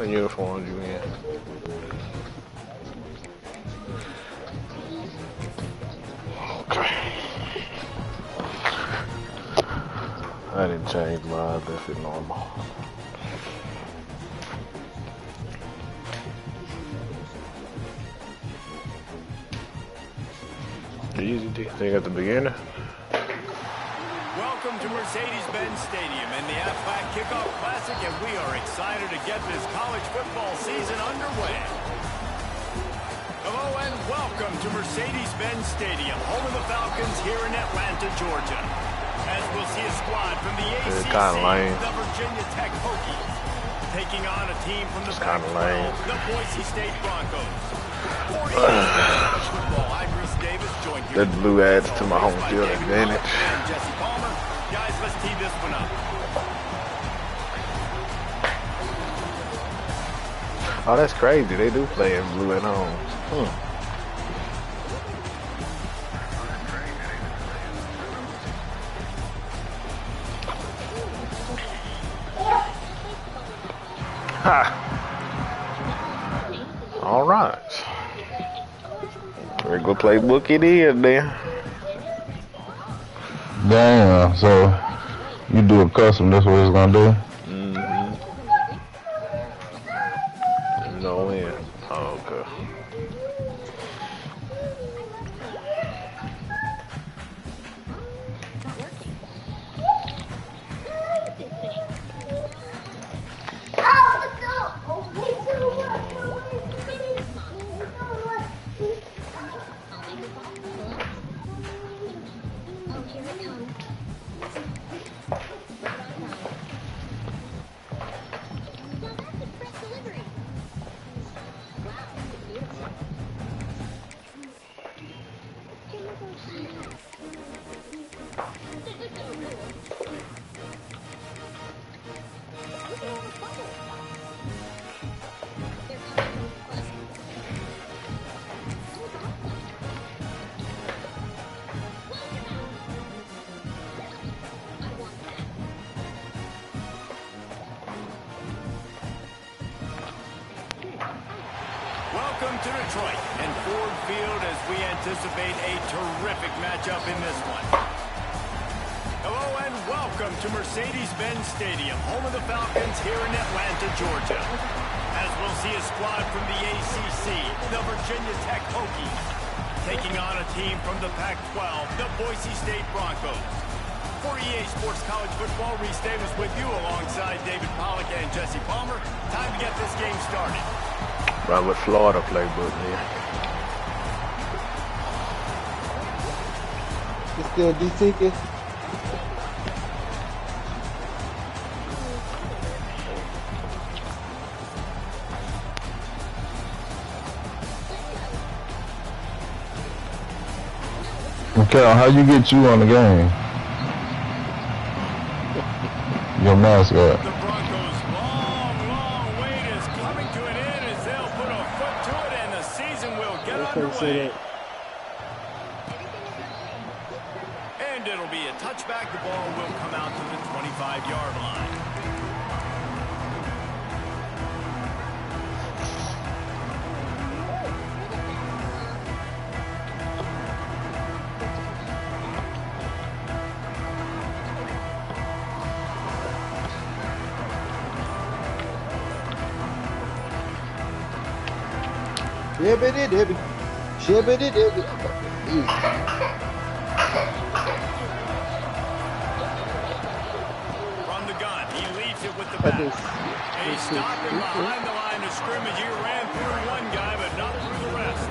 kind of uniforms you in? Okay. I didn't change mine. That's it normal. Easy thing at the beginning. Welcome to Mercedes-Benz Stadium and the Aflac Kickoff Classic, and we are excited to get this college football season underway. Hello and welcome to Mercedes-Benz Stadium, home of the Falcons here in Atlanta, Georgia. As we'll see a squad from the ACC, the Virginia Tech Hokies, taking on a team from the Pac-12, the Boise State Broncos. That blue adds to my home field advantage. Jesse Palmer. Guys, let's tee this one up. Oh, that's crazy. They do play in blue at home. Ha! All right. We're gonna play book it in then. Damn, so you do a custom, that's what it's gonna do? No in. Oh, okay. Welcome to Detroit and Ford Field as we anticipate a terrific matchup in this one. Hello and welcome to Mercedes-Benz Stadium, home of the Falcons here in Atlanta, Georgia. As we'll see a squad from the ACC, the Virginia Tech Hokies, taking on a team from the Pac-12, the Boise State Broncos. For EA Sports College Football, Reese Davis with you alongside David Pollack and Jesse Palmer. Time to get this game started. Right with Florida playbook here. You still DTing? Okay, how you get you on the game? Your mascot. The Broncos' long wait is coming to an end as they'll put a foot to it and the season will get underway. And it'll be a touchback. The ball will come out to the 25-yard line. Shibbity-dibby. Shibbity-dibby. From the gun, he leads it with the back. He stopped him behind the line of scrimmage. He ran through one guy, but not through the rest.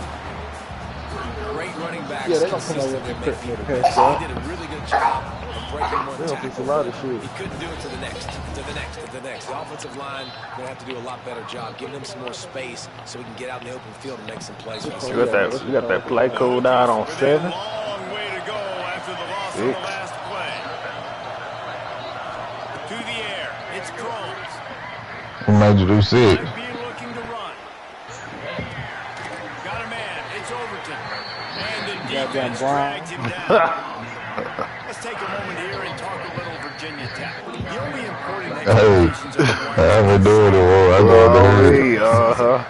Great running backs. Yeah, they don't come out with the quick near the pass. He did a really good job of breaking one tackle. He couldn't do it to the next, to the next, to the next. The offensive line going to have to do a lot better job, giving him some more space so we can get out in the open field and make some plays. You got that play code out on 7. Long way to go after the loss of the last play. To the air, it's Crones. Who made you do 6? Might be looking to run. Got a man, it's Overton. And the defense drags him down. Let's take a moment here and talk a little Virginia Tech. The only important Hey, expectations are the ones I've been doing it, boy. I Oh, got the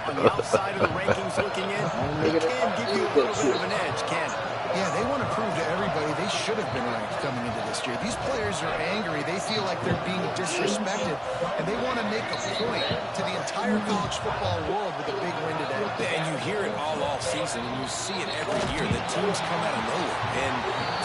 on the outside of the rankings looking in. It can give you a little bit of an edge, can it? Yeah, they want to prove to everybody they should have been ranked coming into this year. These players are angry. They feel like they're being disrespected, and they want to make a point to the entire college football world with a big win today. And you hear it all season, and you see it every year. The teams come out of nowhere, and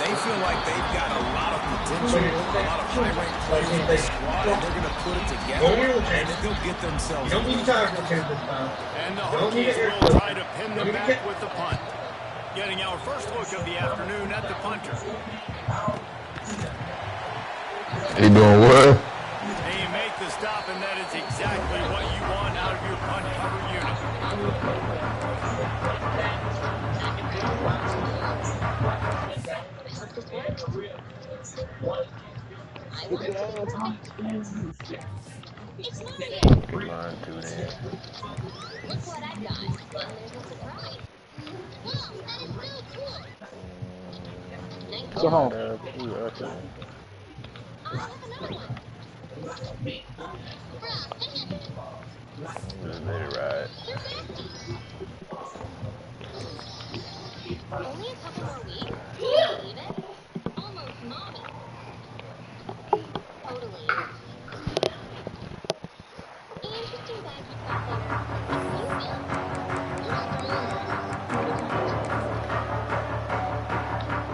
they feel like they've got a lot of potential, a lot of high-ranked players in the squad, and they're going to put it together, and then they'll get themselves. And the Hokies will try to pin them back with the punt. Getting our first look of the afternoon at the punter. He doing what? And you make the stop, and that is exactly what you want out of your punt cover unit. Good line, too, then. Look what I got. And there's a surprise. Wow, that is really cool. So home. I'll have another one. Bro, dang it. Just let it ride. Only a couple more weeks? Can you believe it? Almost mommy. Totally. Interesting bag you've got there. You feel? You're strong.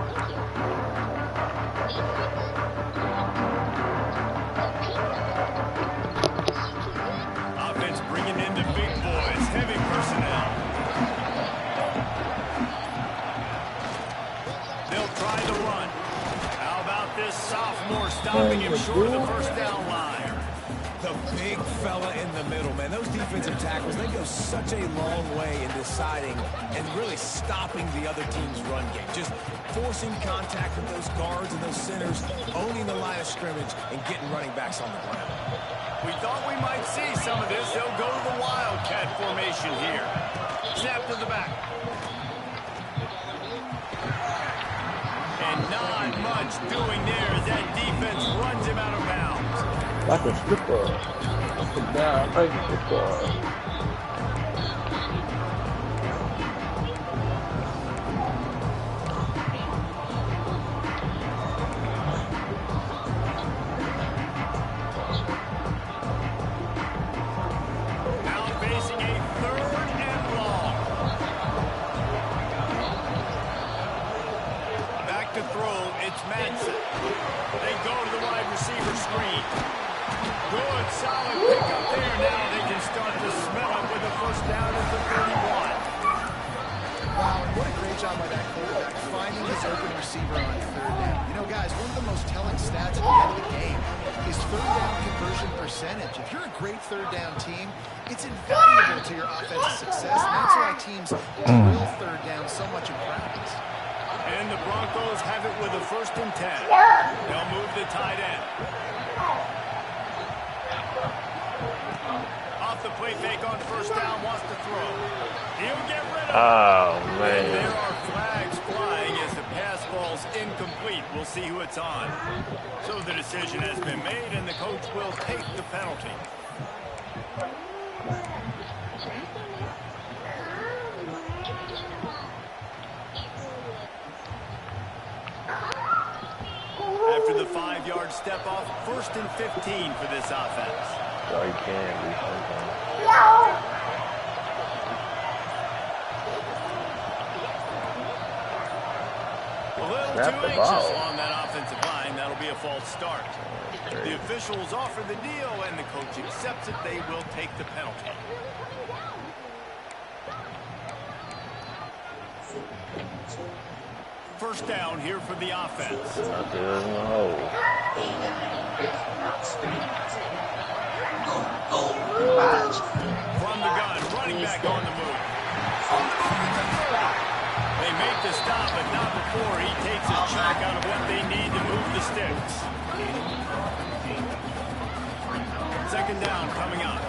Thank you. These right Offense bringing in the big boys, heavy personnel. They'll try the run. How about this sophomore stopping him short of the first down line? The big fella in the middle, man. Those defensive tackles, they go such a long way in deciding and really stopping the other team's run game. Just forcing contact with those guards and those centers, owning the line of scrimmage, and getting running backs on the ground. We thought we might see some of this. They'll go to the Wildcat formation here. Snap to the back. And not much doing there as that defense runs him out of bounds. Like a stripper. Up and down, like a stripper. Now facing a 3rd and long. Back to throw, it's Madsen. They go to the wide receiver screen. Good, solid pickup there. Now they can start to smell it with a first down at the 31. Wow, and what a great job by that quarterback, finding his open receiver on 3rd down. You know, guys, one of the most telling stats at the end of the game is 3rd down conversion percentage. If you're a great 3rd down team, it's invaluable to your offensive success, and that's why teams drill 3rd down so much in practice. And the Broncos have it with a 1st and 10. They'll move the tight end. Off the play fake on 1st down, wants to throw. He'll get rid of it. Oh, And there man. are flags flying as the pass falls incomplete. We'll see who it's on. So the decision has been made, and the coach will take the penalty. After the 5-yard step off, 1st and 15 for this offense. Oh, you can do something. A little Snap too the anxious ball. on that offensive line. That'll be a false start. The officials offer the deal, and the coach accepts it. They will take the penalty. First down here for the offense. Not the other one hole. From the gun, running back on the move. They make the stop, but not before he takes a chunk out of what they need to move the sticks. 2nd down coming up.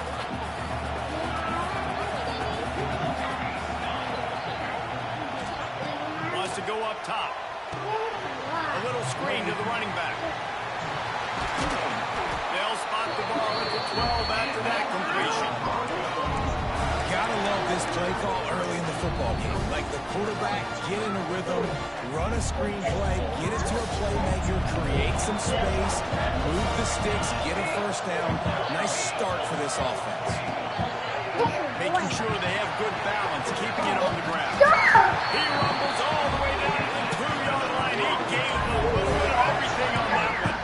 Wants to go up top. A little screen to the running back. They'll spot the ball at the 12 after that completion. Gotta love this play call early in the football game. Like the quarterback, get in a rhythm, run a screen play, get it to a playmaker, create some space, move the sticks, get a first down. Nice start for this offense. Making sure they have good balance, keeping it on the ground. He rumbles all the way down to the 2-yard line. He gave them a little bit of everything on that one.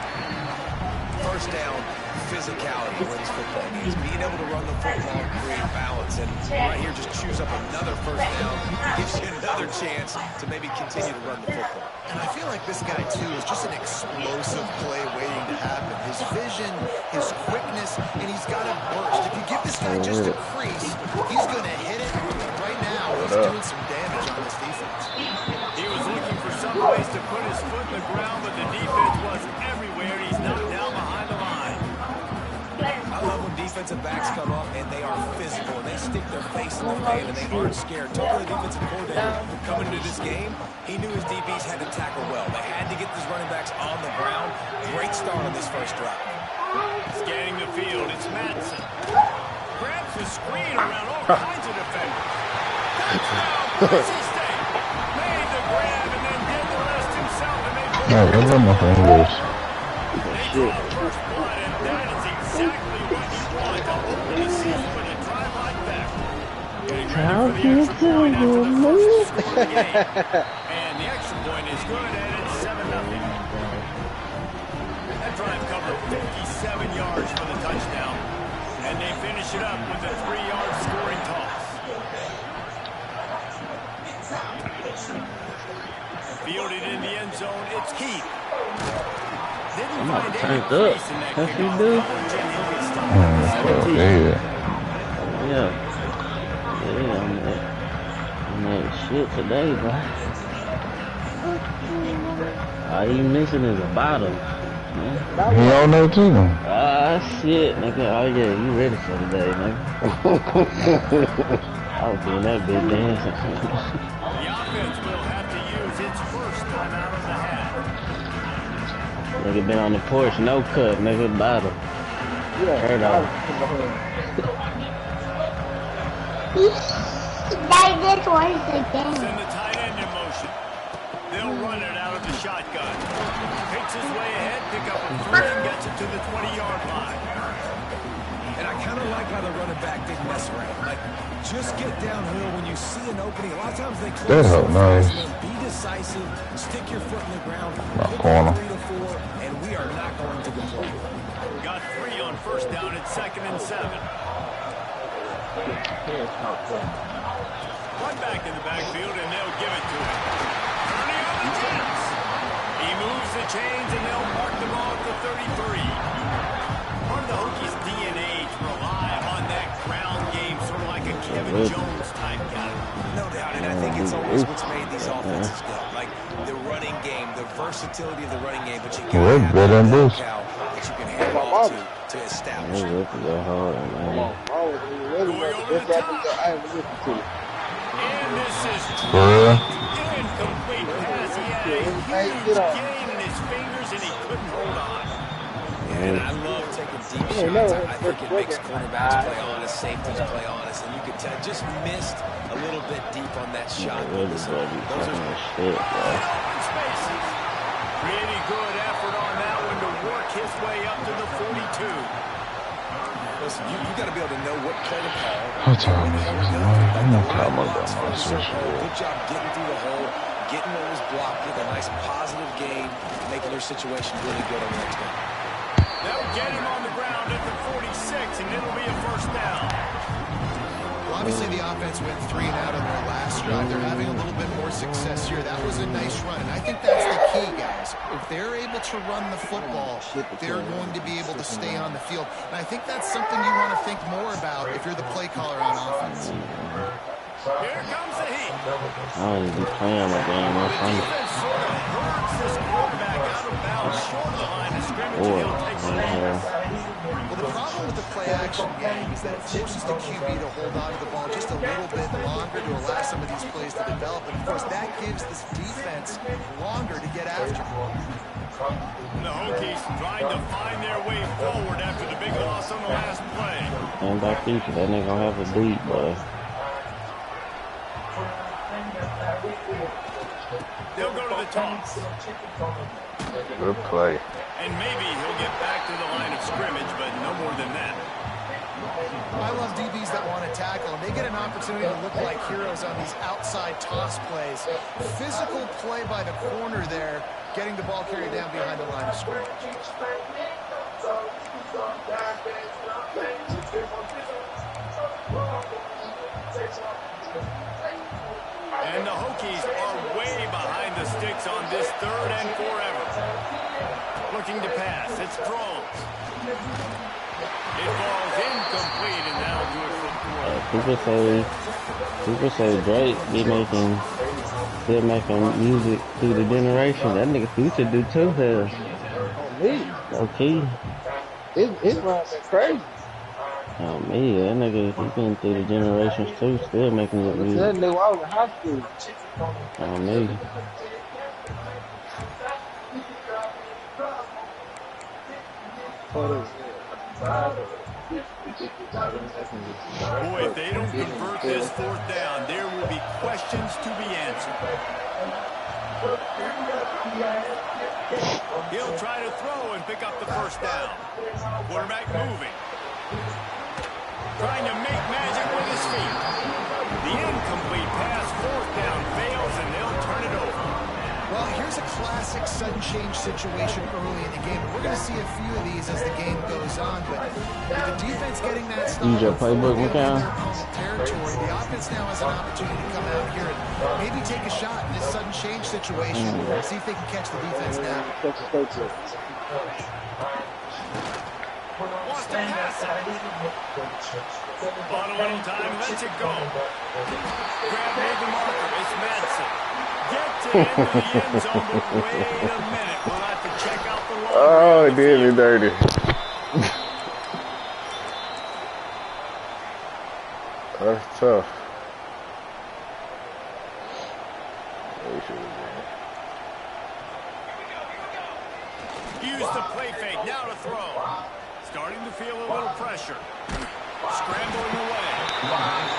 First down, physicality wins football games. Being able to run the football, create balance, and right here just choose up another first down, gives you another chance to maybe continue to run the football. And I feel like this guy, too, is just an explosive play waiting to happen. His vision, his quickness, and he's got a burst. If you give this guy just a crease, he's going to hit it. Right now, he's doing some damage on this defense. He was looking for some place to put his foot in the ground, but the defense was everywhere. He's knocked down behind the line. I love when defensive backs come up and they are physical and they stick their face in the fan and they aren't scared. Totally defensive coordinator coming into this game, he knew his DBs had to tackle well. They had to get these running backs on the ground. Great start on this first drive. Scanning the field, it's Madsen. Grabs the screen around all kinds of defenders. Touchdown, Boise State. Made the grab and then did the rest himself and they put No, that's not my fingers. They draw first blood, and that is exactly what you want to open the season with a drive like that. Getting ready for the extra point after the first score of the game. And the extra point is good, and it's 7-0. That drive covered 57 yards for the touchdown, and they finish it up with a 3-yard scoring toss. Fielded in the end zone, it's Keith. Didn't find any place in that kickoff. Yeah, I'm that shit today, bro. All you missing is a bottle. Man. He on there too. Ah, shit, nigga. Oh, yeah, you ready for today, nigga. I was doing that big dance. The offense will have to use its first time out of the hat. Nigga been on the porch, no cut, nigga, bottle. Heard of. This was the game. Send the tight end in motion. They'll run it out of the shotgun. Takes his way ahead, pick up a 3, and gets it to the 20-yard line. And I kind of like how the running back didn't mess around. Like, just get downhill when you see an opening. A lot of times they close. That helped nice. Be decisive, stick your foot in the ground, Not pick corner. 3 to 4, and we are not going to complain. Got 3 on first down at 2nd and 7. Run back in the backfield, and they'll give it to him. Turning on the Jets. He moves the chains, and they'll mark the ball at the 33. Part of the Hokies' DNA to rely on that ground game, sort of like a Kevin Jones type guy. No doubt, and I think it's always what's made these offenses go. Like the running game, the versatility of the running game, but you got to have that cow that you can hand off to establish. Going over the top. And this is incomplete pass. He had a huge gain in his fingers, and he couldn't hold on. And I love taking deep shots. I think it makes cornerbacks play honest, safeties play honest, and you could tell just missed a little bit deep on that shot. Listen, those are Open spaces. Pretty good effort on that one to work his way up to the 42. Listen, you got to be able to know what play to call. What time is it? I'm not calm about my Good social. job getting through the hole, getting what was blocked, getting a nice positive gain, making your situation really good on the next one. They'll get him on the ground at the 46, and it'll be a first down. Well, obviously, the offense went 3 and out on their last drive. They're having a little bit more success here. That was a nice run, and I think that's the key, guys. If they're able to run the football, they're going to be able to stay on the field. And I think that's something you want to think more about if you're the play caller on offense. Here comes the heat. I don't even be playing my game. The defense sort of works this quarterback out of bounds short of the line of scrimmage, and he'll take the snap. Well, the problem with the play-action game is that it forces the QB to hold on to the ball just a little bit longer to allow some of these plays to develop. And, of course, that gives this defense longer to get after. The Hokies trying to find their way forward after the big loss on the last play. And by future, that nigga gonna have a beat, boy. They'll go to the toss. Good play. And maybe he'll get back to the line of scrimmage, but no more than that. I love DBs that want to tackle, and they get an opportunity to look like heroes on these outside toss plays. Physical play by the corner there, getting the ball carried down behind the line of scrimmage. And the Hokies are way behind the sticks on this 3rd and forever. Looking to pass. It's thrown. It falls incomplete, and that'll do it for 4. People say Drake still making music through the generation. That nigga Future do too here. Me. Okay. His rhymes are crazy. Oh me, that nigga, he been through the generations too, still making good music. That nigga, I was in high school. Oh me. Boy, if they don't convert this 4th down, there will be questions to be answered. He'll try to throw and pick up the 1st down. Quarterback moving. Trying to make magic with his feet. The incomplete pass, 4th down, fails, and they'll turn it over. Well, here's a classic sudden change situation early in the game. We're going to see a few of these as the game goes on, but with the defense getting that stop, Use your playbook, in their McCown. opponent territory, the offense now has an opportunity to come out here and maybe take a shot in this sudden change situation, see if they can catch the defense now. Wants to pass it. On a little time, lets it go. Grab made the marker. It's Madsen. Gets it into the end zone, but wait a minute. We'll have to check out the long Oh, it did me dirty. That's tough. Use the play fake. Now to throw. Starting to feel a little pressure. Scrambling away.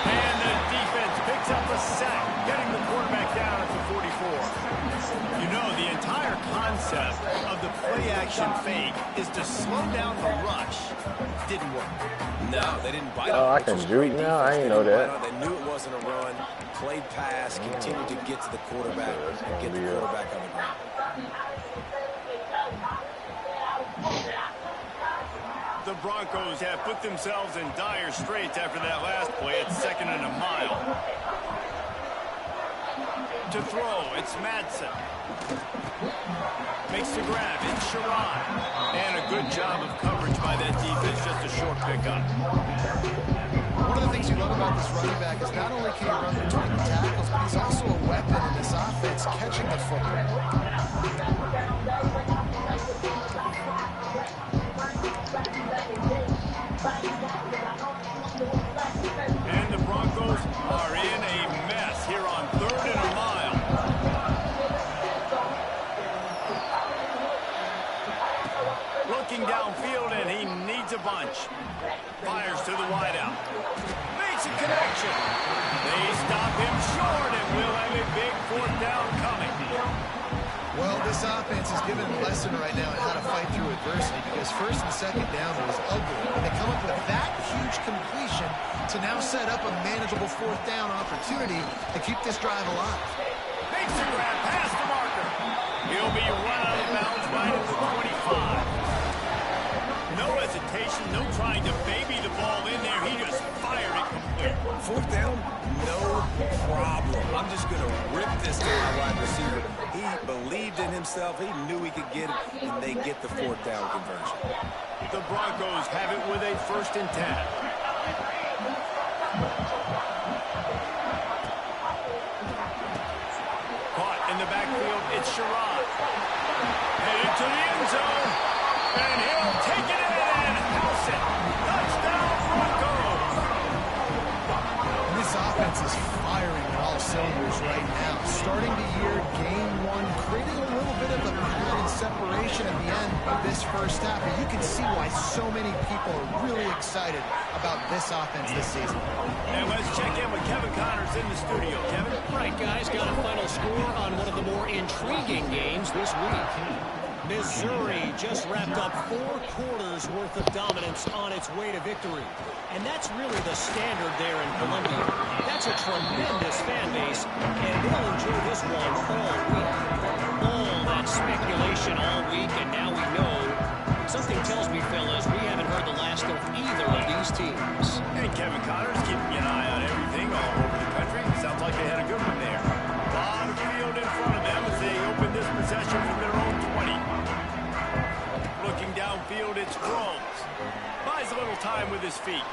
And the defense picks up a sack, getting the quarterback down at the 44. You know, the entire concept of the play-action fake is to slow down the rush. Didn't work. No, they didn't bite Oh, on I it. can juke now? I ain't know that. They knew it wasn't a run. Played pass, continued to get to the quarterback, get the quarterback on the ground. The Broncos have put themselves in dire straits after that last play. It's 2nd and a mile. To throw, it's Madsen. Makes the grab, it's Sherrod. And a good job of coverage by that defense, just a short pickup. One of the things you love about this running back is not only can he run between the tackles, but he's also a weapon in this offense, catching the football. And the Broncos are in a mess here on 3rd and a mile. Looking downfield, and he needs a bunch. Fires to the wideout. Makes a connection. They stop him short, and we'll have a big 4th down coming. Well, this offense is giving a lesson right now on how to fight through adversity, because 1st and 2nd down was ugly. And they come up with that huge completion to now set up a manageable 4th down opportunity to keep this drive alive. Makes a grab past the marker. He'll be run out of bounds right at the 25. No hesitation, no trying to baby the ball in there. He just fired it complete. 4th down, no problem. I'm just going to rip this to my wide receiver. He believed in himself. He knew he could get it, and they get the 4th down conversion. The Broncos have it with a 1st and 10. Caught in the backfield, it's Sherrod. Headed to the end zone, and he'll take it in and house it. Touchdown, Broncos! This offense is firing on all cylinders right now. Starting the year, game one, creating a little bit of a pad and separation at the end of this first half. And you can see why so many people are really excited about this offense this season. And let's check in with Kevin Connors in the studio. Kevin? Right, guys, got a final score on one of the more intriguing games this week. Missouri just wrapped up 4 quarters worth of dominance on its way to victory. And that's really the standard there in Columbia. That's a tremendous fan base, and they'll enjoy this one all week. All that speculation all week, and now we know. Something tells me, fellas, we haven't heard the last of either of these teams. And Kevin Connors keeping an eye on everything all over the country. Sounds like they had a good one there. A lot of field in front of them as they open this possession from their own 20. Looking downfield, it's Groves. Buys a little time with his feet.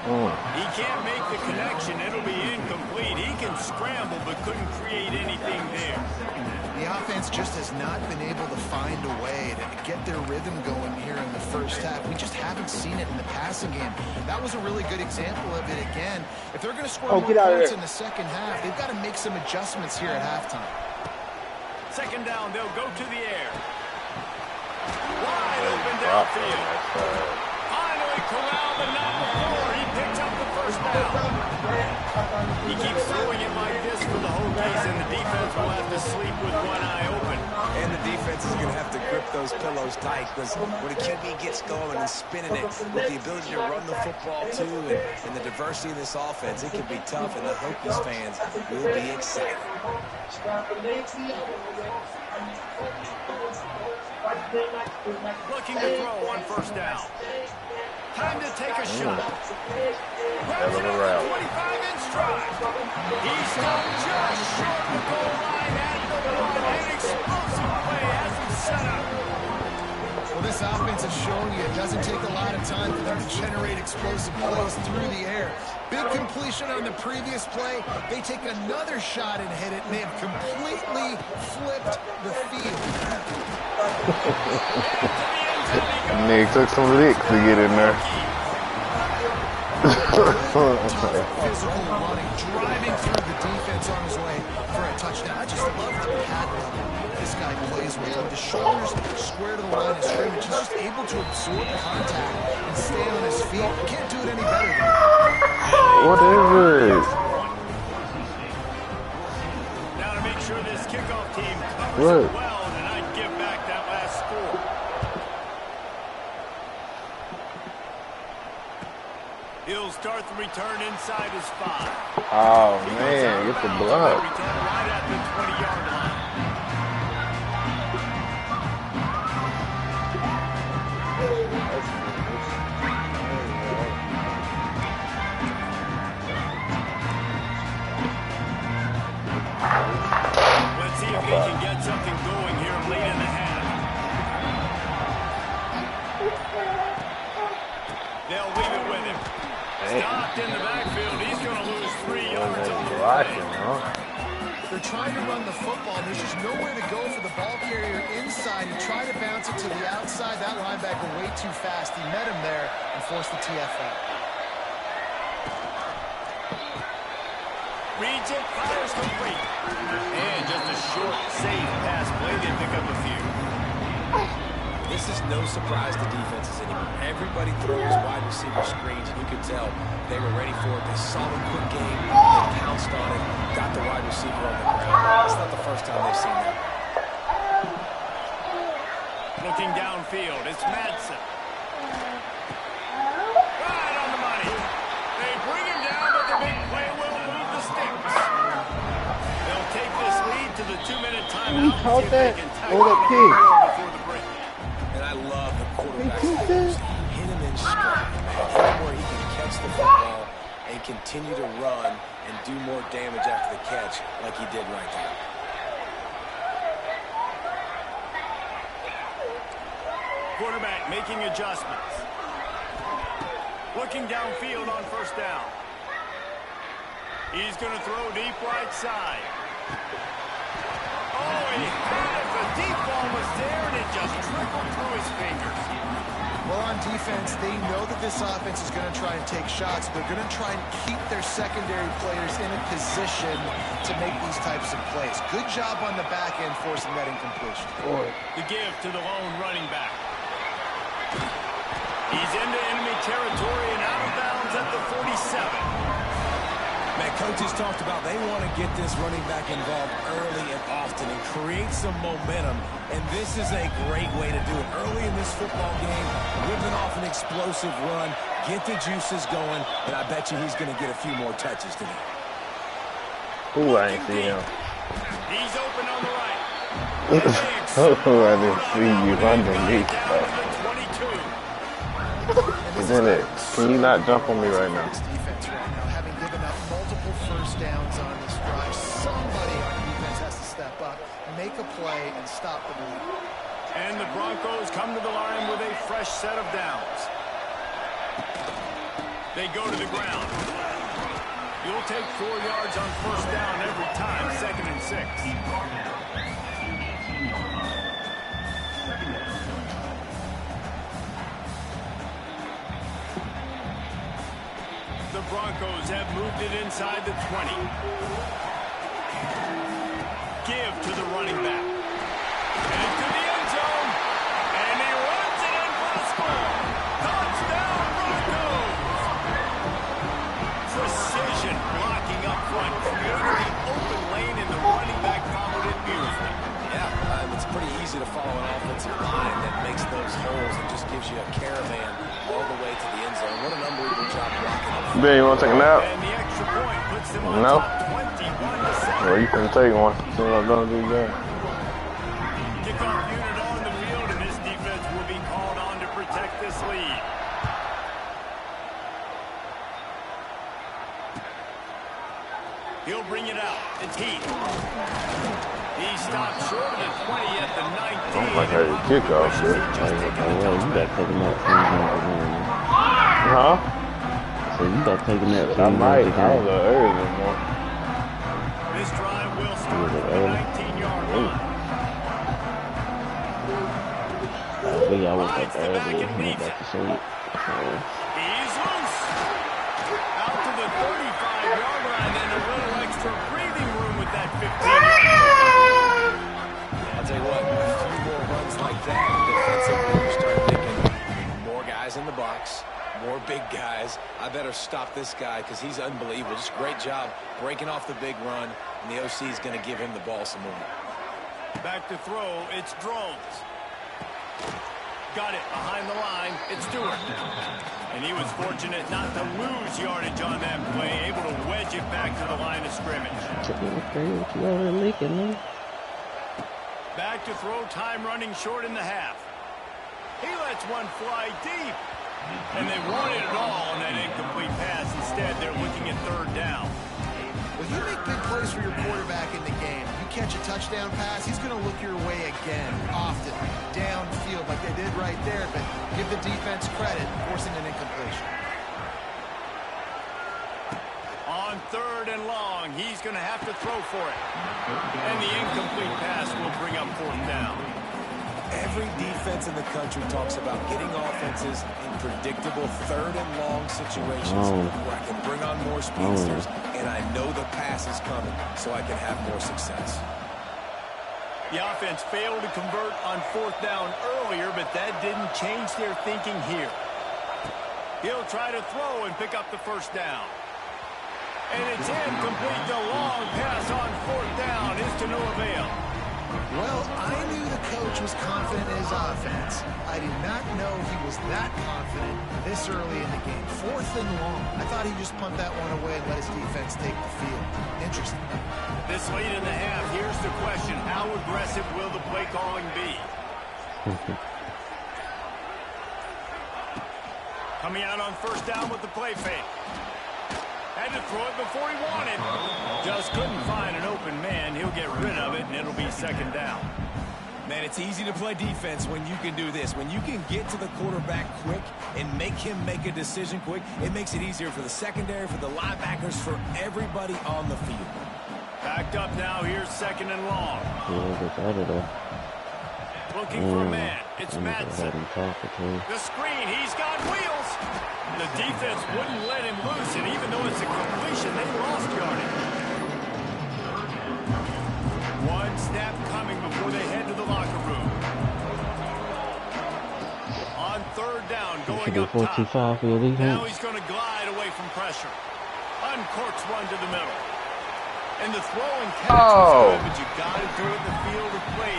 He can't make the connection. It'll be incomplete. He can scramble, but couldn't create anything there. The offense just has not been able to find a way to get their rhythm going here in the first half. We just haven't seen it in the passing game. That was a really good example of it again. If they're going to score more points in the second half, they've got to make some adjustments here at halftime. Second down, they'll go to the air. Wide open downfield. Finally corralled the not before. He picks up the first down. He keeps throwing it like this for the whole case, and the defense will have to sleep with one eye open. And the defense is going to have to grip those pillows tight, because when a QB gets going and spinning it with the ability to run the football too, and the diversity of this offense, it can be tough, and the Hokies fans will be excited. Looking to throw on first down. Time to take a shot. Grabs it over 25 in stride. He's stopped just short of the goal line at the 1. An explosive play has him set up. Well, this offense is showing you it doesn't take a lot of time for them to generate explosive plays through the air. Big completion on the previous play. They take another shot and hit it, and they have completely flipped the field. Nick took some licks to get in there. Physical running, driving through the defense on his way for a touchdown. I just love the pad level this guy plays with the shoulders square to the line of scrimmage. He's just able to absorb contact and stay on his feet. Can't do it any better than that. What is it? Now to make sure this kickoff team covers it well, and I'd give back that last score. He'll start the return inside his 5. Oh, man, get the block. Return right at the 20-yard line. Let's see if he can get something going here late in the half. They'll leave it with him. Stopped in the backfield. He's going to lose 3 yards on the play. They're trying to run the football. There's just nowhere to go for the ball carrier inside. He tried to bounce it to the outside. That linebacker way too fast. He met him there and forced the TFL. Reads it, fires complete. And just a short, safe pass play. They pick up a few. This is no surprise to defenses anymore. Everybody throws wide receiver screens, and you could tell they were ready for it. They saw the quick game, they pounced on it, got the wide receiver on the ground. It's not the first time they've seen that. Looking downfield, it's Madsen. Right on the money. They bring him down, but the big play will move the sticks. They'll take this lead to the 2-minute timeout. He caught that before the break. And I love the quarterback's hands. Hit him in stride, man. Where he can catch the football and continue to run and do more damage after the catch like he did right there. Quarterback making adjustments. Looking downfield on first down. He's going to throw deep right side. Oh, he had it. The deep ball was there, and it just trickled through his fingers. Well, on defense, they know that this offense is going to try and take shots. They're going to try and keep their secondary players in a position to make these types of plays. Good job on the back end forcing that incompletion. The give to the lone running back. He's into enemy territory and out of bounds at the 47. Man, coaches talked about they want to get this running back involved early and often and create some momentum, and this is a great way to do it. Early in this football game, ripping off an explosive run, get the juices going, and I bet you he's going to get a few more touches today. Ooh, I ain't see him. He's open on the right. Oh, I didn't see you underneath. Isn't it? Can you not jump on me right now? Downs on this drive. Somebody on defense has to step up, make a play, and stop the bleed. And the Broncos come to the line with a fresh set of downs. They go to the ground. You'll take 4 yards on first down every time, 2nd and 6. The Broncos have moved it inside the 20. Give to the running back. And to the end zone. And he runs it in for the score. Touchdown, Broncos! Precision blocking up front. Created the open lane, and the running back followed it beautifully. Yeah, it's pretty easy to follow an offensive line that makes those holes and just gives you a caravan all the way to the end zone. What an unbelievable job blocking up front. Ben, you want to take a nap? And the extra point puts them on No. top 21-7. Well, you can take one. See what I'm going to do there. Kickoff unit on the field, and this defense will be called on to protect this lead. He'll bring it out. It's Heath. He stopped short of the 20 at the 19. I'm like, hey, kickoff, dude. Well, you got taking that Huh? so you got taking that I might. I don't know early anymore. This drive will start with a 19-yard run. I think I woke up early and went back to sleep. He's loose. Out to the 35-yard line, and a little extra breathing room with that 15-yard. I'll tell you what, a few more runs like that, defensively, you start thinking more guys in the box, more big guys. I better stop this guy because he's unbelievable. Just great job breaking off the big run, and the OC is going to give him the ball some more. Back to throw, it's Drones. Got it behind the line, it's Stewart. And he was fortunate not to lose yardage on that play, able to wedge it back to the line of scrimmage. Back to throw, time running short in the half. He lets one fly deep. And they wanted it all on that incomplete pass. Instead, they're looking at 3rd down. Well, you make big plays for your quarterback in the game. You catch a touchdown pass, he's going to look your way again, often, downfield like they did right there, but give the defense credit, forcing an incompletion. On 3rd and long, he's going to have to throw for it. And the incomplete pass will bring up 4th down. Every defense in the country talks about getting offenses in predictable 3rd and long situations where I can bring on more speedsters and I know the pass is coming so I can have more success. The offense failed to convert on 4th down earlier, but that didn't change their thinking here. He'll try to throw and pick up the 1st down. And it's incomplete. The long pass on 4th down is to no avail. Well, I knew the coach was confident in his offense. I did not know he was that confident this early in the game. 4th and long. I thought he'd just punt that one away and let his defense take the field. Interesting. This late in the half, here's the question. How aggressive will the play calling be? Coming out on 1st down with the play fake. Had to throw it before he wanted. Just couldn't find an open man. He'll get rid of it, and it'll be 2nd down. Man, it's easy to play defense when you can do this. When you can get to the quarterback quick and make him make a decision quick, it makes it easier for the secondary, for the linebackers, for everybody on the field. Backed up now. Here's 2nd and long. looking for a man. It's Madsen. The screen, he's got wheels. The defense wouldn't let him loose, and even though it's a completion, they lost yardage. One snap coming before they head to the locker room. On third down, going up top. Now he's going to glide away from pressure. Uncorks one to the middle. And the throw and catch was good, but you got to do it in the field of play.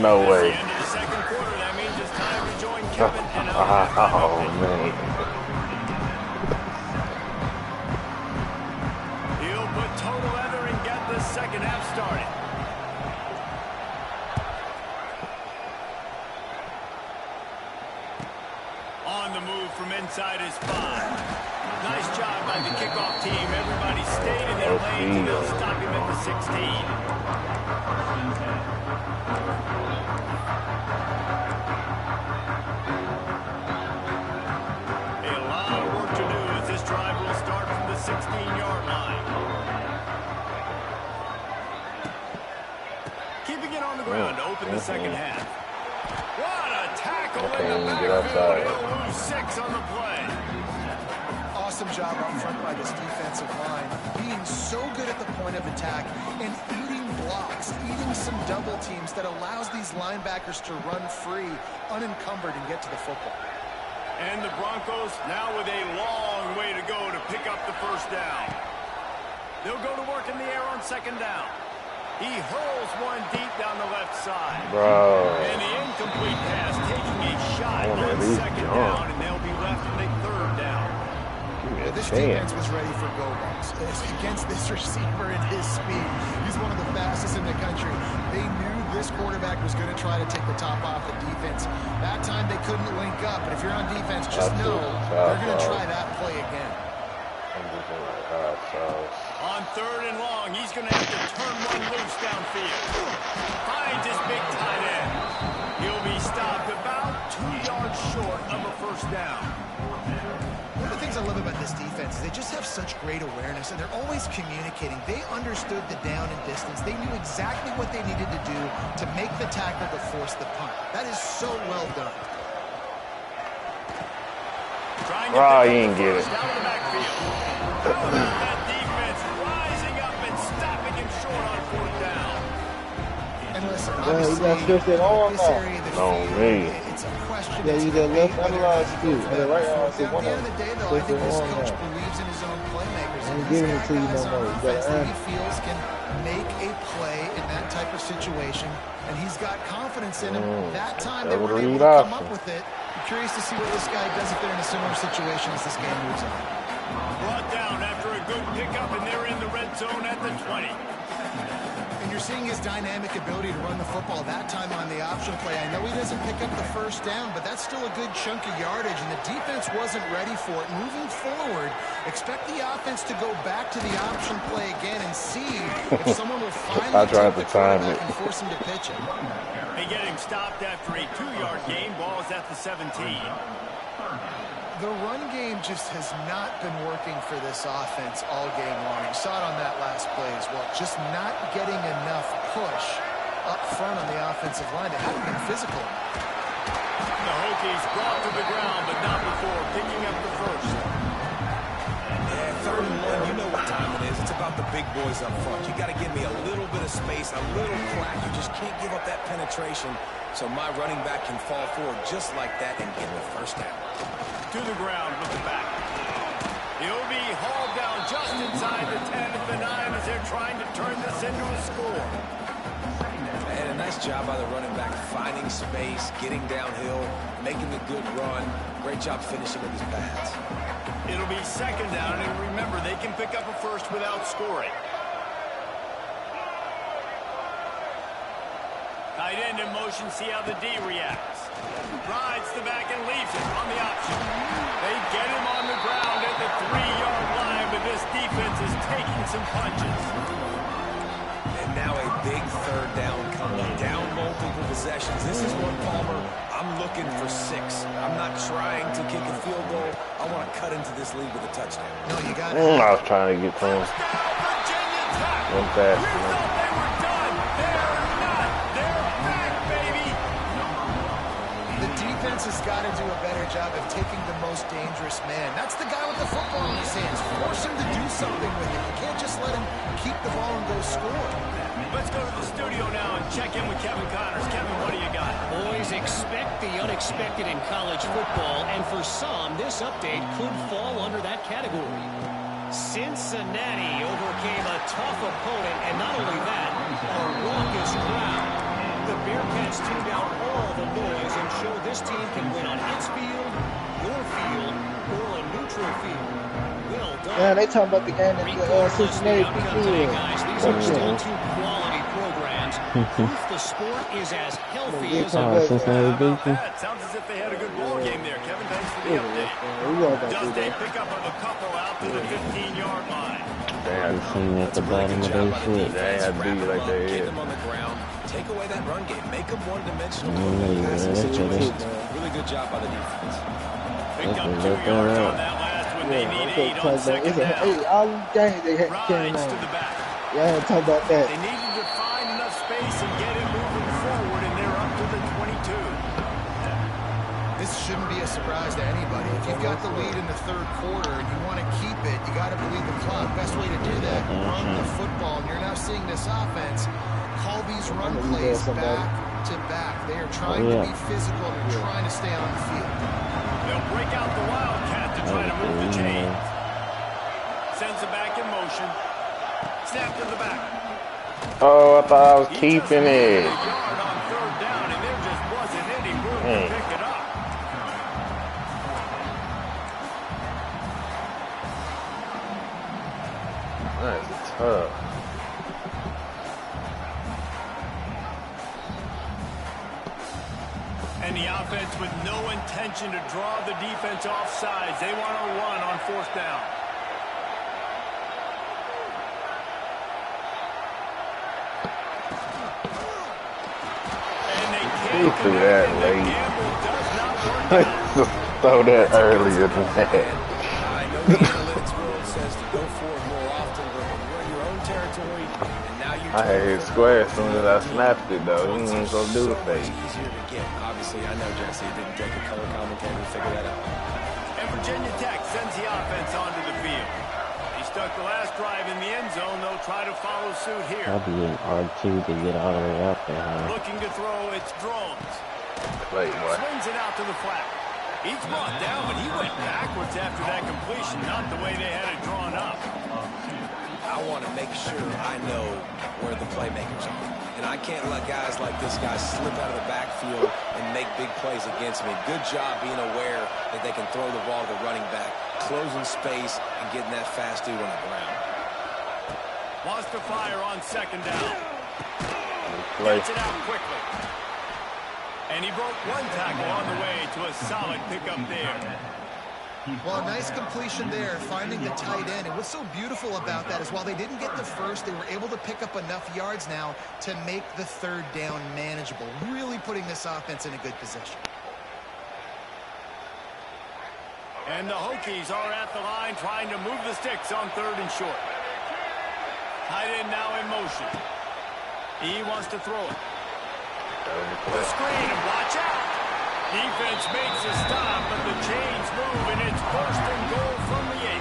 No way. At the end of the second quarter, that means it's time to join Kevin and man. He'll put total leather and get the second half started. On the move from inside his 5. Nice job by the kickoff team. Everybody stayed in their lanes, and they'll stop him at the 16. A lot of work to do as this drive will start from the 16-yard line. Keeping it on the ground to open the second half. What a tackle in the backfield. He'll lose 6 on the play. Awesome job up front by this defensive line, being so good at the point of attack and eating blocks, eating some double teams that allows these linebackers to run free, unencumbered, and get to the football. And the Broncos now with a long way to go to pick up the first down. They'll go to work in the air on second down. He hurls one deep down the left side. Bro. And the incomplete pass taking a shot on second down, and they'll be left with a third down. This defense was ready for go balls against this receiver and his speed. He's one of the fastest in the country. They knew this quarterback was going to try to take the top off the defense. That time they couldn't link up, but if you're on defense, just know they're going to try that play again. On third and long, he's going to have to turn one loose downfield. Finds his big tight end. He'll be stopped about 2 yards short of a first down. One of the things I love about this defense is they just have such great awareness, and they're always communicating. They understood the down and distance. They knew exactly what they needed to do to make the tackle to force the punt. That is so well done. You ain't get it. Out of the backfield. How about that defense rising up and stopping him short on fourth down? And listen, you got to switch that on this area of the field, it's a question. Yeah, you got left analyze too. And the right arm At the end of the day, though, I think this coach believes in his own playmakers. And he's got guys on offense that he feels can make a play in that type of situation. And he's got confidence in him. That time they were able to come up with it. I'm curious to see what this guy does if they're in a similar situation as this game moves on. Brought down after a good pickup, and they're in the red zone at the 20. And you're seeing his dynamic ability to run the football that time on the option play. I know he doesn't pick up the first down, but that's still a good chunk of yardage, and the defense wasn't ready for it. Moving forward, expect the offense to go back to the option play again and see if someone will finally take the quarterback and force him to pitch it. They get him stopped after a 2-yard gain. Ball is at the 17. The run game just has not been working for this offense all game long. You saw it on that last play as well. Just not getting enough push up front on the offensive line. They haven't been physical. The Hokies brought to the ground, but not before picking up the first. Yeah, third and one, you know what time it is. It's about the big boys up front. You got to give me a little bit of space, a little crack. You just can't give up that penetration, so my running back can fall forward just like that and get the first down. To the ground with the back. He'll be hauled down just inside the 10 of the 9 as they're trying to turn this into a score. And a nice job by the running back, finding space, getting downhill, making the good run. Great job finishing with his pads. It'll be second down, and remember, they can pick up a first without scoring. Tight end in motion, see how the D reacts. Rides the back and leaves it on the option. They get him on the ground at the 3-yard line, but this defense is taking some punches. And now a big third down coming. Down multiple possessions. This is one, Palmer, I'm looking for 6. I'm not trying to kick a field goal. I want to cut into this lead with a touchdown. No, you got it. I was trying to get to him. Virginia Tech. One pass. You thought they were done. They're not. defense has got to do a better job of taking the most dangerous man. That's the guy with the football in his hands. Force him to do something with it. You can't just let him keep the ball and go score. Let's go to the studio now and check in with Kevin Connors. Kevin, what do you got? Boys, expect the unexpected in college football, and for some, this update could fall under that category. Cincinnati overcame a tough opponent, and not only that, a raucous crowd. The Bearcats tuned out all the noise and showed this team can win on its field, your field, or a neutral field. Well done. Yeah, they talking about the game that Cincinnati beat today, guys. These are still two quality programs. Proof the sport is as healthy as ever. Cincinnati beat you. Sounds as if they had a good ball game there. Kevin, thanks for the update. Just a pickup of a couple out to the 15-yard line. I've seen at the bottom of their shit. They had to be like they Get is. them on the ground. Take away that run game. Make them one-dimensional. Really good job by the defense. Picked up 2 yards on that last one. They need 8 on second down. Hey, all these games they had came Rides to on. the back. Yeah, talk about that. They needed to find enough space and get it moving forward, and they're up to the 22. This shouldn't be a surprise to anybody. If you've got the lead in the third quarter and you want to keep it, you got to believe the clock. Best way to do that, run the football. And you're now seeing this offense call these run plays back to back. They are trying to be physical. They're trying to stay on the field. They'll break out the Wildcat to try to move the chains. Sends it back in motion. Snap to the back. Oh, I thought I was keeping A it. yard on third down, and there just wasn't any room to pick it up. That's tough. And the offense with no intention to draw the defense off sides. They want to run on fourth down. And they He can't threw connect, that and the late. gamble does not work out. Just throw that earlier than that. I know the analytics world says to go for it more often, but when you're in your own territory, and now you I had hit square as soon as I snapped it, though. He wasn't supposed to do the fake. easier to get. Obviously, I know, Jesse, it didn't take a color commentator to figure that out. And Virginia Tech sends the offense onto the field. He stuck the last drive in the end zone. They'll try to follow suit here. I'll be in R2 to get all the way out there, huh? Looking to throw, it's Drones. Wait, what? Swings it out to the flat. He's brought down, but he went backwards after that completion, not the way they had it drawn up. I want to make sure I know where the playmakers are. And I can't let guys like this guy slip out of the backfield and make big plays against me. Good job being aware that they can throw the ball to the running back, closing space, and getting that fast dude on the ground. Wants to fire on second down. Play. Gets it out quickly. And he broke one tackle on the way to a solid pickup there. Well, nice completion there, finding the tight end. And what's so beautiful about that is while they didn't get the first, they were able to pick up enough yards now to make the third down manageable, really putting this offense in a good position. And the Hokies are at the line trying to move the sticks on third and short. Tight end now in motion. He wants to throw it. The screen, and watch out. Defense makes a stop, but the chains move, and it's first and goal from the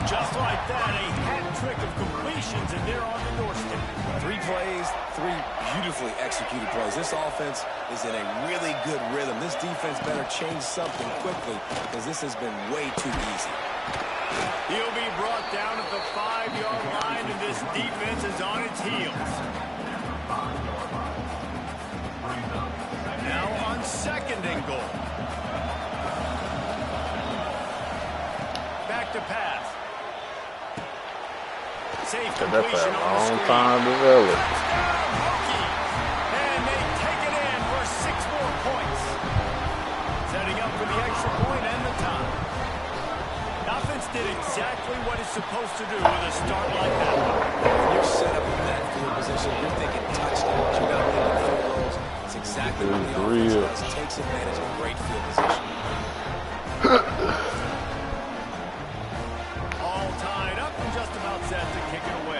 8. Just like that, a hat trick of completions, and they're on the doorstep. 3 plays, 3 beautifully executed plays. This offense is in a really good rhythm. This defense better change something quickly because this has been way too easy. He'll be brought down at the 5-yard line, and this defense is on its heels. Now on second and goal. Back to pass. Safe That's completion a on the long screen. time to develop. Touchdown, Hokies! And they take it in for 6 more points. Setting up for the extra point and the tie. Offense did exactly what it's supposed to do with a start like that. When you're set up in that field position, you're thinking touchdowns. You're not thinking field goals. It's exactly what the offense does. Takes advantage of great field position. All tied up and just about set to kick it away.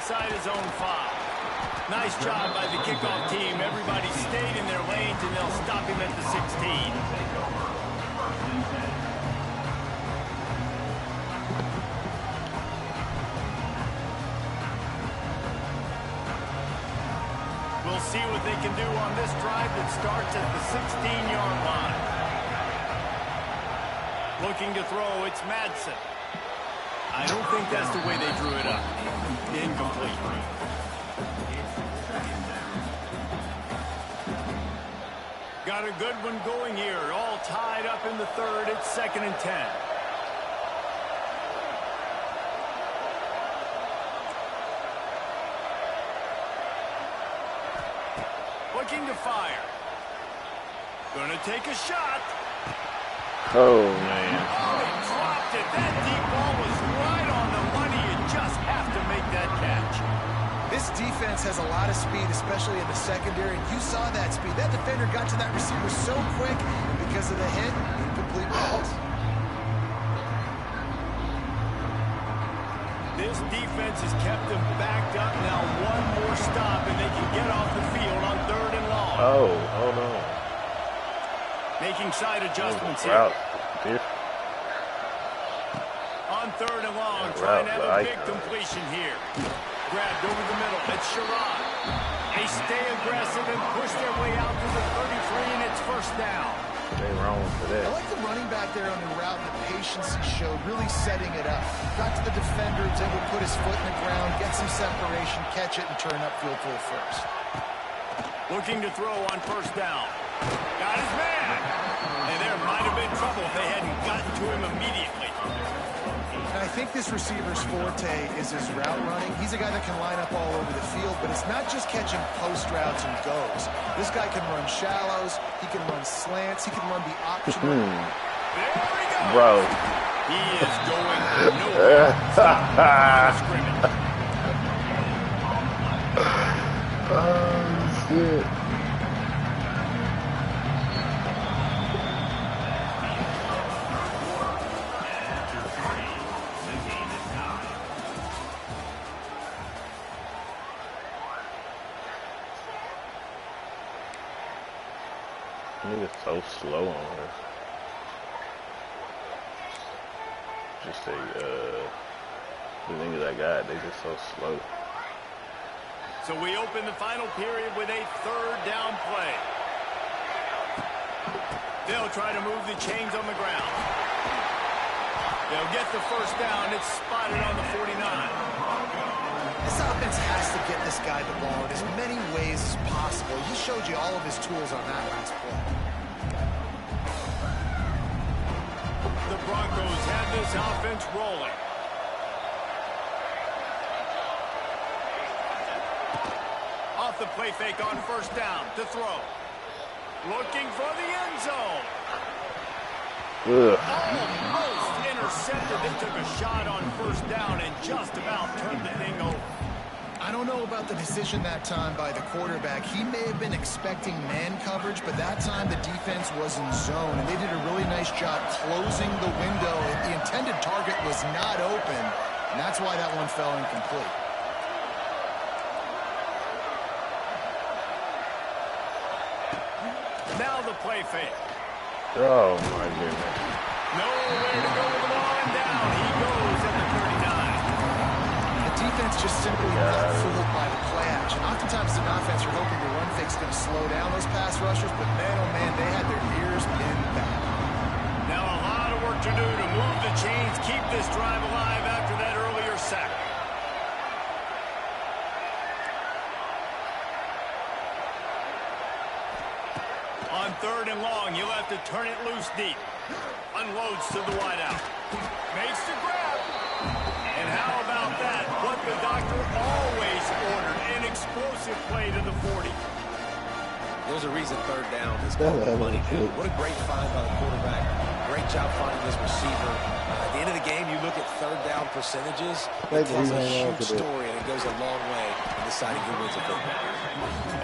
inside his own 5. Nice job by the kickoff team. Everybody stayed in their lanes, and they'll stop him at the 16. We'll see what they can do on this drive that starts at the 16-yard line. Looking to throw, it's Madsen. I don't think that's the way they drew it up. Incomplete. Got a good one going here. All tied up in the third. It's 2nd and 10. Looking to fire. Gonna take a shot. Oh, man. Oh, he dropped it. That deep ball was right on the money. You just have to make that catch. This defense has a lot of speed, especially in the secondary. You saw that speed. That defender got to that receiver so quick, and because of the hit, incomplete pass. This defense has kept them backed up. Now one more stop, and they can get off the field on 3rd and long. Oh, hold on. Making side adjustments here. On 3rd and long, trying to have a big completion here. Grabbed over the middle. It's Sherrod. They stay aggressive and push their way out to the 33, and it's 1st down. They wrong for that. I like the running back there on the route, the patience he showed, really setting it up. Got to the defender, was able to put his foot in the ground, get some separation, catch it, and turn upfield for a first. Looking to throw on 1st down. Got his man. And there might have been trouble if they hadn't gotten to him immediately. And I think this receiver's forte is his route running. He's a guy that can line up all over the field, but it's not just catching post routes and goes. This guy can run shallows, he can run slants, he can run the option. There we go. Bro. He is going nowhere. Scrimmage. Oh, shit. Nigga's so slow on her. Just the niggas I got, they just so slow. So we open the final period with a 3rd down play. They'll try to move the chains on the ground. They'll get the 1st down. It's spotted on the 49. This offense has to get this guy the ball in as many ways as possible. He showed you all of his tools on that last play. The Broncos have this offense rolling. Off the play fake on 1st down to throw. Looking for the end zone. Almost intercepted. They took a shot on 1st down and just about turned the thing over. I don't know about the decision that time by the quarterback. He may have been expecting man coverage, but that time the defense was in zone, and they did a really nice job closing the window. The intended target was not open, and that's why that one fell incomplete. Now the play fake. Oh, my goodness. Nowhere to go with the ball, and down he goes at the 39. The defense just simply got fooled by the play action. Oftentimes, an offense, you're hoping the run fake's going to slow down those pass rushers, but man, oh man, they had their ears pinned back. Now a lot of work to do to move the chains, keep this drive alive after that earlier sack. On 3rd and long, you'll have to turn it loose deep. Unloads to the wideout. Makes the grab. And how about that? What the doctor always ordered. An explosive play to the 40. There's a reason 3rd down is called money good. What a great find by the quarterback. Great job finding his receiver. At the end of the game, you look at 3rd down percentages. It tells a huge story, and it goes a long way in deciding who wins a football.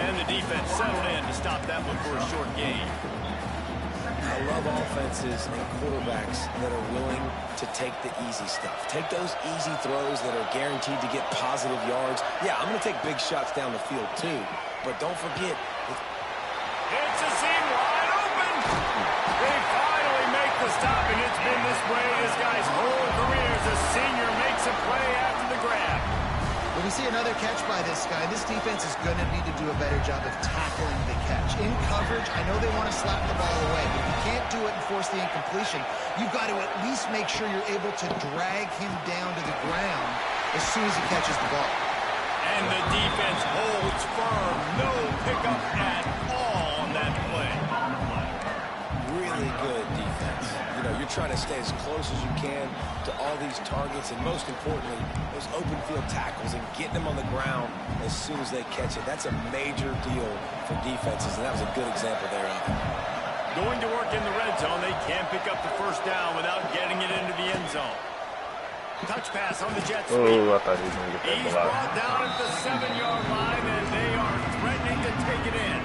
And the defense settled in to stop that one for a short gain. I love offenses and quarterbacks that are willing to take the easy stuff. Take those easy throws that are guaranteed to get positive yards. Yeah, I'm going to take big shots down the field too, but don't forget. It's a seam wide open. They finally make the stop, and it's been this way this guy's whole career as a senior makes a play after the grab. When we see another catch by this guy, this defense is going to need to do a better job of tackling the catch. In coverage, I know they want to slap the ball away, but if you can't do it and force the incompletion, you've got to at least make sure you're able to drag him down to the ground as soon as he catches the ball. And the defense holds firm. No pickup at all on that play. Really good defense. You know, you're trying to stay as close as you can to all these targets, and most importantly, those open field tackles and getting them on the ground as soon as they catch it. That's a major deal for defenses, and that was a good example there of it. Going to work in the red zone, they can't pick up the first down without getting it into the end zone. Touch pass on the jet sweep. Oh, I thought he was going to get that He's block. brought down at the 7-yard line, and they are threatening to take it in.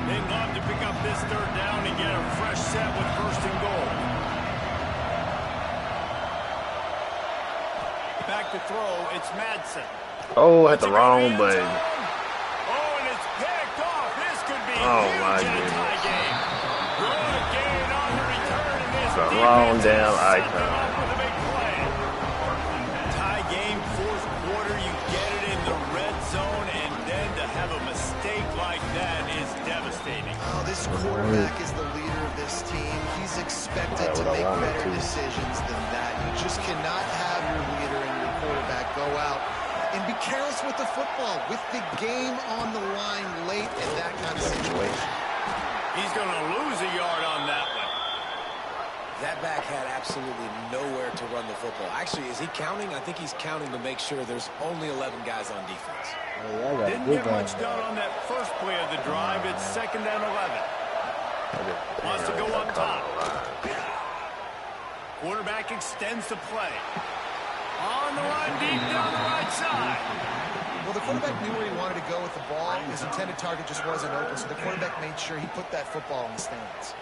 They'd love to pick up this third down and get a fresh set with first and goal. Back to throw, it's Madsen. Oh, at the wrong button. Oh, and it's picked off. This could be Oh, huge my in a tie goodness. game. Good gain on the return, and this The wrong defense damn has set them icon. up with a big play. Tie game, fourth quarter, you get it in the red zone, and then to have a mistake like that is devastating. Oh, this quarterback is the leader of this team. He's expected to make better decisions than that. You just cannot have your leader and your quarterback go out and be careless with the football, with the game on the line late in that kind of situation. He's going to lose a yard on that one. That back had absolutely nowhere to run the football. Actually, is he counting? I think he's counting to make sure there's only 11 guys on defense. Didn't get much done on that first play of the drive. It's 2nd and 11. Wants to go up top. Quarterback extends the play. On the run, deep down the right side. Well, the quarterback knew where he wanted to go with the ball. His intended target just wasn't open, so the quarterback made sure he put that football in the stands.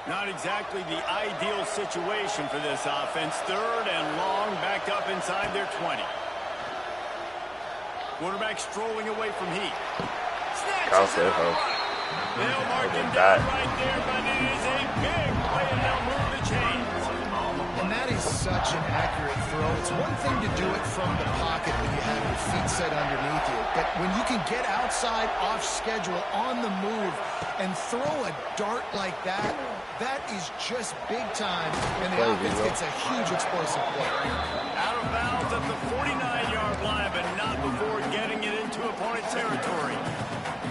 Not exactly the ideal situation for this offense. 3rd and long, back up inside their 20. Quarterback strolling away from Heat. Snatches it out. They'll mark him down right there, but it is a big play, and they'll move the chains. And that is such an accurate throw. It's one thing to do it from the pocket when you have your feet set underneath you, but when you can get outside, off schedule, on the move, and throw a dart like that, that is just big time, and the offense gets a huge explosive play. Out of bounds at the 49-yard line, but not before getting it into opponent territory.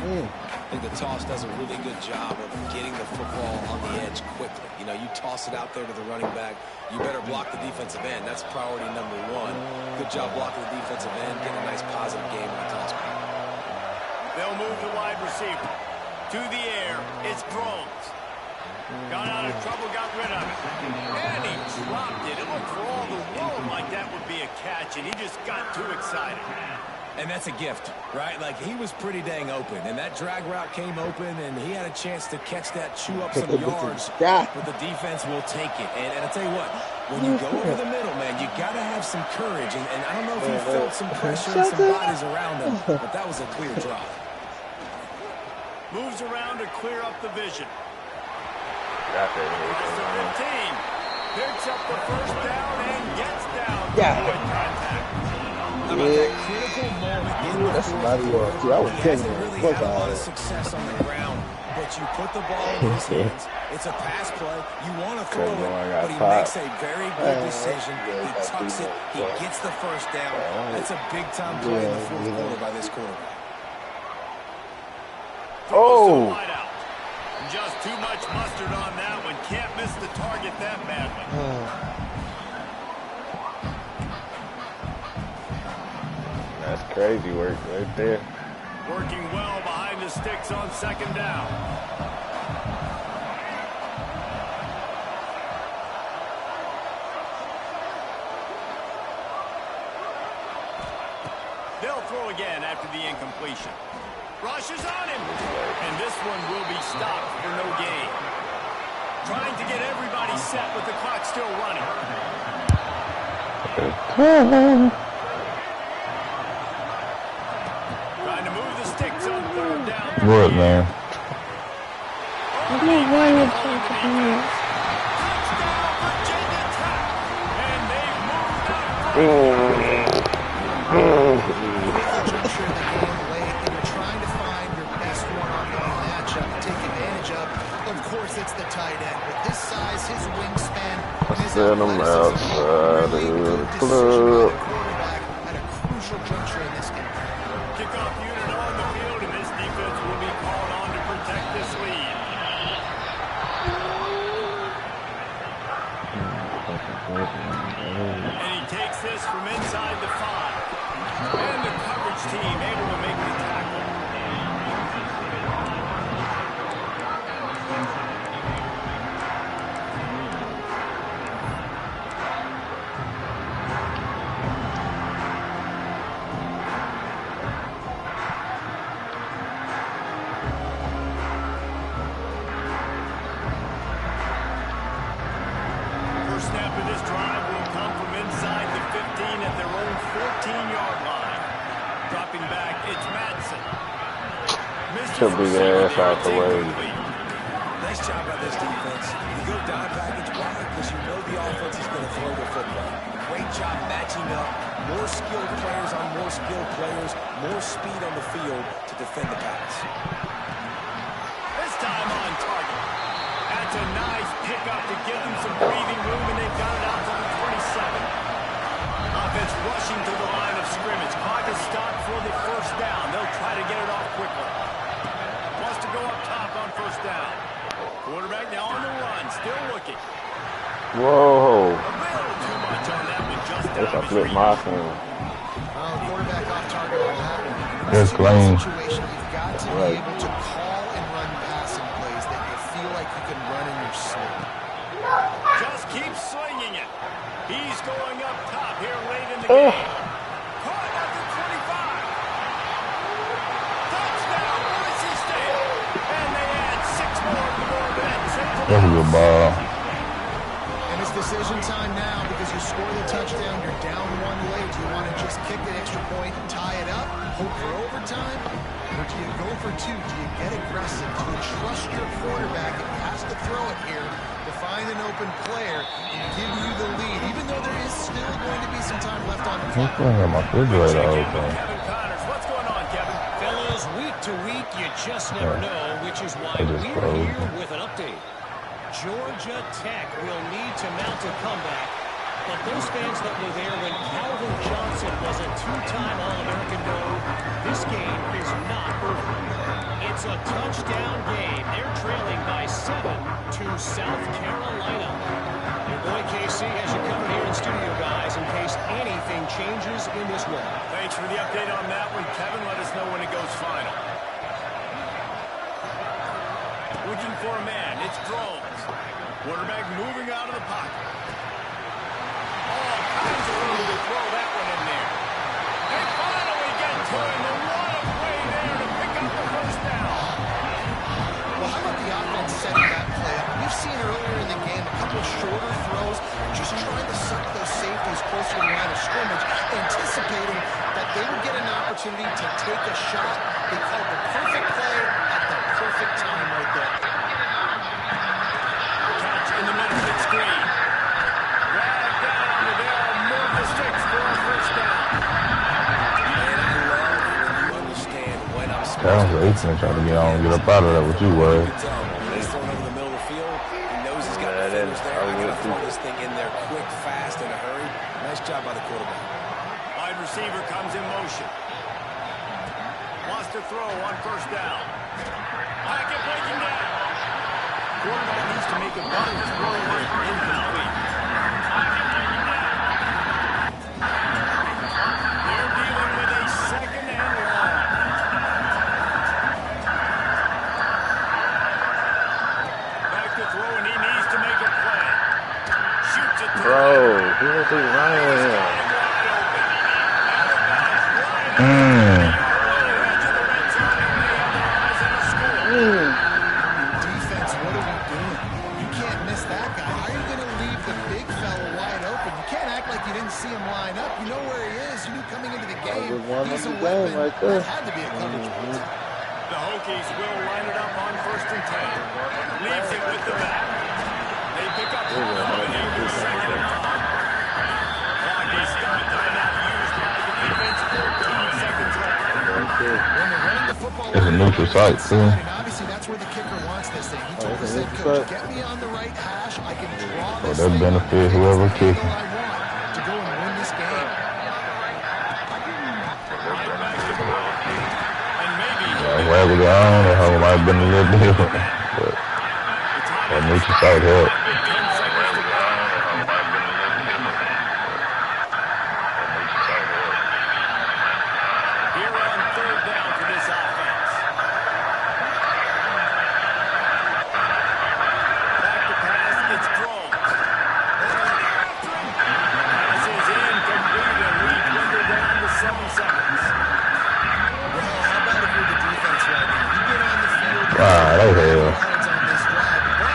I think the toss does a really good job of getting the football on the edge quickly. You know, you toss it out there to the running back, you better block the defensive end. That's priority number 1. Good job blocking the defensive end, getting a nice positive game on the toss back. They'll move the wide receiver. To the air, it's Drones. Got out of trouble, got rid of it. And he dropped it. It looked for all the world like that would be a catch, and he just got too excited. And that's a gift, right? Like, he was pretty dang open, and that drag route came open, and he had a chance to catch that, chew up some yards, but the defense will take it. And I tell you what, when you go over the middle, man, you got to have some courage, and I don't know if he felt some pressure and some bodies around him, but that was a clear drop. Moves around to clear up the vision. Got Across the 15. Picks up the first down and gets down. Avoid contact. How about that critical moment in the fourth quarter? He hasn't really had a lot of success on the ground, but you put the ball in his hands. It's a pass play. You want to throw it, but he makes a very good decision. He tucks it. He gets the first down. That's a big-time play in the fourth quarter by this quarterback. Oh! Just too much mustard on that one. Can't miss the target that badly. That's crazy work right there. Working well behind the sticks on 2nd down. They'll throw again after the incompletion. Rushes on him. And this one will be stopped for no gain. Trying to get everybody set with the clock still running. Trying to move the sticks on third down. What, man? Touchdown, Virginia Tech. And they've moved up. Trying to find your best one-on-one matchup to take advantage of. Of course, it's the tight end. With his size, his wingspan, and his Send them outside of the club. quarterback at a crucial juncture in this game. Kickoff unit on the field, and this defense will be called on to protect this lead. And he takes this from inside the 5. And the coverage team able to make the tackle. First snap of this drive will come from inside the 15 at their own 14-yard line. Dropping back, it's Madsen. Took big ass out the way. Nice job by this defense. You go dime package, why? Because you know the offense is going to throw the football. Great job matching up. More skilled players on more skilled players. More speed on the field to defend the pass. This time on target. That's a nice pickup to give them some breathing room, and they've got it out to the 27. Offense rushing to the line of scrimmage. Clock is stopped for the first down. They'll try to get it off quickly. Wants to go up top on first down. Quarterback now on the run, still looking. Whoa. A little too much on that one, just Guess I out of flipped his my reach. phone. Quarterback off target on that one. That's clean. Situation, you've got to be able to call and run passing plays that you feel like you can run in your sleep. Just keep swinging it. He's going up top here late in the game. Caught at the 25. Touchdown, Boise State. And they add 6 more to go to that triple. That's a good ball. And it's decision time now because you score the touchdown, you're down 1 late. Do you want to just kick an extra point and tie it up, hope for overtime? Or do you go for 2? Do you get aggressive? Do you trust your quarterback if he has to throw it here to find an open player and give you the lead, even though there is still going to be some time left on the clock? I'm playing my refrigerator all the Kevin time. Connors, what's going on, Kevin? Fellas, week to week, you just never know, which is why I just we're froze. here with an update. Georgia Tech will need to mount a comeback, but those fans that were there when Calvin Johnson was a 2-time All-American know this game is not over. It's a touchdown game. They're trailing by 7 to South Carolina. Your boy KC has you covered here in studio, guys, in case anything changes in this one. Thanks for the update on that one, Kevin. Let us know when it goes final. Looking for a man. It's Drones. Quarterback moving out of the pocket. All kinds of room to throw that one in there. They finally get to him. And what a play there to pick up the first down. Well, how about the offense setting that play up? We've seen earlier in the game a couple of shorter throws, just trying to suck those safeties closer to the line of scrimmage, anticipating that they would get an opportunity to take a shot. They called the perfect play at the perfect time right there. Catch in the middle of the screen. Drag down, and they'll move the sticks for a first down. And I love when you understand when I'm supposed That was an 18 trying to get on and get up out of there with you, Wade. He's throwing over the middle of the field. He knows he's got defenders there. I got to throw this thing in there quick, fast, in a hurry. Nice job by the quarterback. Wide receiver comes in motion. Wants to throw on first down. Pocket breaking down. Quarterback needs to make a button throw incomplete. They're dealing with a second and long. Back to throw, and he needs to make a play. Shoots it to Bro, who was he running with him? Defense, what are we doing? You can't miss that guy. How are you going to leave the big fella wide open? You can't act like you didn't see him line up. You know where he is. You knew coming into the game. He's a weapon. Right there. That had to be a coverage point. The Hokies will line it up on 1st and 10. Leaves it with the back. They pick up half of it into 2nd and 5. Clock is stopped. Timeout used by the defense. 14 seconds left. When they're running the football, It's a neutral site, too. and obviously that's where the kicker wants this thing. He told his head coach, get me on the right hash. I can draw this that thing. benefits whoever It's the kicking. angle I want to go and win this game. And maybe Where we go on, the hell might have been a little different. But that neutral site helped. 10 seconds to go. Here on 3rd down for this offense. Back to pass, it's thrown. Pass is incomplete, and we dwindle down to 7 seconds. Well, how about if you're the defense right now? You've been on the field. Ah, that hell. Yards on this drive, but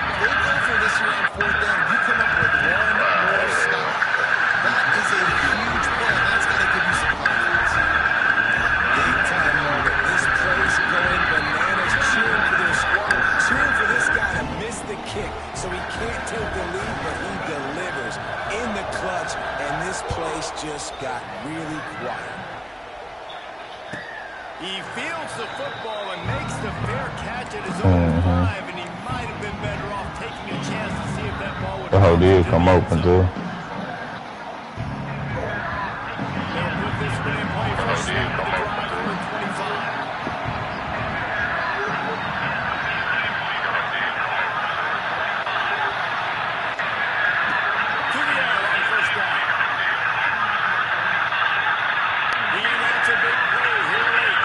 if they go for this here on 4th down, you come up with one more stop. That is a huge play, and that's got to give you some confidence. Big time moment. This place going bananas, cheering for their squad, cheering for this guy to miss the kick, so he can't take the lead, but he delivers in the clutch, and this place just got really quiet. He fields the football and makes the fair catch at his own 5, and he might have been better off taking a chance to see if that ball would The whole deal come open, too. They'll put this one in play for a snap of the drive number 25. To the air on 1st down. He wants a big play here late.